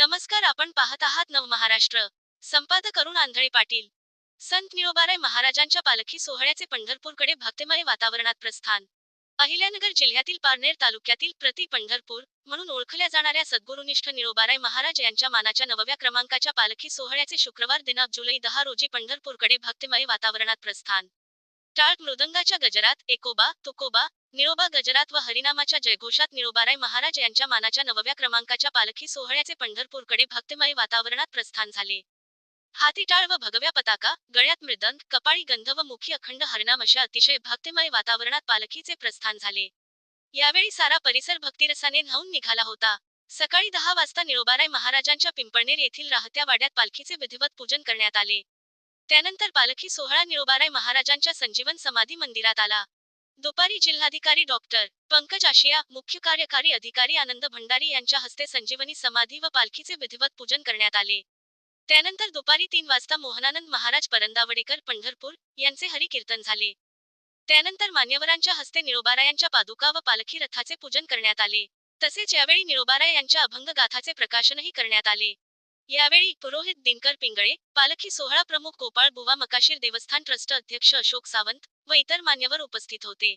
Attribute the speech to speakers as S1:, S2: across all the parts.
S1: नमस्कार, आपण पाहत आहात नवमहाराष्ट्र. संपादक अरुण आंधळे पाटील. संत निळोबाराय महाराजांच्या पालखी सोहळ्याचे पंढरपूरकडे भक्तिमय वातावरणात प्रस्थान. अहिल्यानगर जिल्ह्यातील पारनेर तालुक्यातील प्रति पंढरपूर म्हणून ओळखल्या जाणाऱ्या सद्गुरुनिष्ठ निळोबाराय महाराज यांच्या मानाच्या 9व्या क्रमांकाच्या पालखी सोहळ्याचे शुक्रवार दिनांक जुलै 10 रोजी पंढरपूरकडे भक्तिमय वातावरणात प्रस्थान. टाळ मृदंगाच्या गजरात एकोबा तुकोबा निळोबा गजरात व हरिनामाच्या जयघोषात निळोबाराय महाराज यांच्या मानाच्या 9व्या क्रमांकाच्या पालखी सोहळ्याचे पंढरपूरकडे भक्तिमय वातावरणात प्रस्थान झाले. हाती टाळ व भगव्या पताका, गळ्यात मृदंग, कपाळी गंध व मुखी अखंड हरिनाम अशा अतिशय भक्तिमय वातावरणात पालखीचे प्रस्थान झाले. यावेळी सारा परिसर भक्तिरसाने न्हाऊन निघाला होता. सकाळी 10 वाजता निळोबाराय महाराजांच्या पिंपळनेर येथील राहत्या वाड्यात पालखीचे विधिवत पूजन करण्यात आले. त्यानंतर पालखी सोहळा निळोबाराय महाराजांच्या संजीवन समाधी मंदिरात आला. दुपारी जिल्हाधिकारी डॉक्टर पंकज आशिया, मुख्य कार्यकारी अधिकारी आनंद भंडारी यांच्या हस्ते संजीवनी समाधी व पालखीचे विधिवत पूजन करण्यात आले. त्यानंतर दुपारी 3 वाजता मोहनानंद महाराज परंदावडेकर पंढरपूर यांचे हरिकीर्तन झाले. त्यानंतर मान्यवरांच्या हस्ते निळोबारायांच्या पादुका व पालखी रथाचे पूजन करण्यात आले. तसेच यावेळी निळोबाराय यांच्या अभंग गाथाचे प्रकाशनही करण्यात आले. यावेळी पुरोहित दिनकर पिंगळे, पालखी सोहळा प्रमुख गोपाळ बुवा मकाशीर देवस्थान ट्रस्ट अध्यक्ष अशोक सावंत व इतर मान्यवर उपस्थित होते.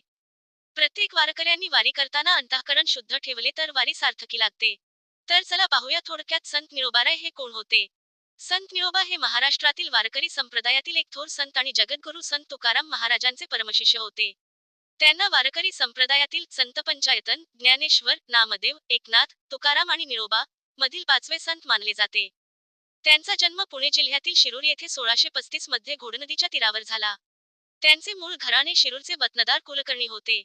S1: प्रत्येक वारकऱ्यांनी वारी करताना अंतःकरण शुद्ध ठेवले तर वारी सार्थकी लागते. तर चला पाहूया थोडक्यात संत निळोबाराय हे कोण होते. संत निळोबा हे महाराष्ट्रातील वारकरी संप्रदायातील एक थोर संत आणि जगद्गुरू संत तुकाराम महाराजांचे परमशिष्य होते. त्यांना वारकरी संप्रदायातील संत पंचायतन, ज्ञानेश्वर, नामदेव, एकनाथ, तुकाराम आणि निळोबा मधील 5वे संत मानले जाते. त्यांचा जन्म पुणे जिल्ह्यातील शिरूर येथे 1635 मध्ये घोडनदीच्या तीरावर झाला. त्यांचे मूळ घराणे शिरूरचे वतनदार कुलकर्णी होते.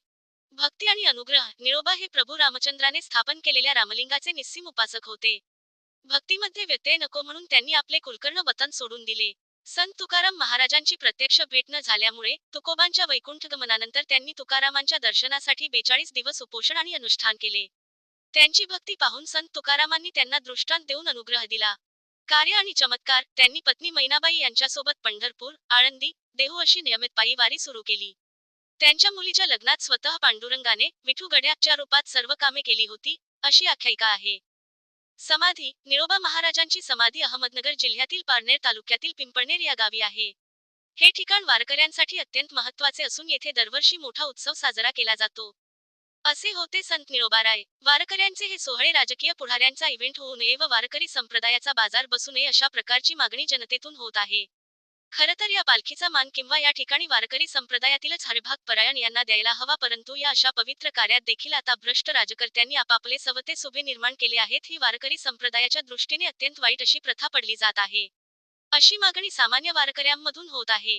S1: भक्ती आणि अनुग्रह निळोबा हे प्रभू रामचंद्राने स्थापन केलेल्या रामलिंगाचे निस्सीम उपासक होते. भक्तीमध्ये व्यत्यय नको म्हणून त्यांनी आपले कुलकर्ण वतन सोडून दिले. संत तुकाराम महाराजांची प्रत्यक्ष भेट न झाल्यामुळे तुकोबांच्या वैकुंठगमनानंतर त्यांनी तुकारामांच्या दर्शनासाठी 42 दिवस उपोषण आणि अनुष्ठान केले. त्यांची भक्ती पाहून संत तुकारामांनी त्यांना दृष्टांत देऊन अनुग्रह दिला. कार्य आणि चमत्कार त्यांनी पत्नी मैनाबाई यांच्यासोबत पंढरपूर, आळंदी, देहू अशी नियमित पायी वारी सुरू केली. त्यांच्या मुलीच्या लग्नात स्वतः पांडुरंगाने विठू गड्याच्या रूपात सर्व कामे केली होती, अशी आख्यायिका आहे. समाधी निळोबा महाराजांची समाधी अहमदनगर जिल्ह्यातील पारनेर तालुक्यातील पिंपळनेर या गावी आहे. हे ठिकाण वारकऱ्यांसाठी अत्यंत महत्त्वाचे असून येथे दरवर्षी मोठा उत्सव साजरा केला जातो. असे होते संत निळोबाराय. वारकऱ्यांचे हे सोहळे राजकीय पुढाऱ्यांचा इव्हेंट होऊ नये व वारकरी संप्रदायाचा बाजार बसू नये अशा प्रकारची मागणी जनतेतून होत आहे. खरं तर या पालखीचा मान किंवा या ठिकाणी वारकरी संप्रदायातीलच हरिभाग परायण यांना द्यायला हवा, परंतु या अशा पवित्र कार्यात देखील आता भ्रष्ट राजकर्त्यांनी आपापले सवते सुभे निर्माण केले आहेत. ही वारकरी संप्रदायाच्या दृष्टीने अत्यंत वाईट अशी प्रथा पडली जात आहे. अशी मागणी सामान्य वारकऱ्यांमधून होत आहे.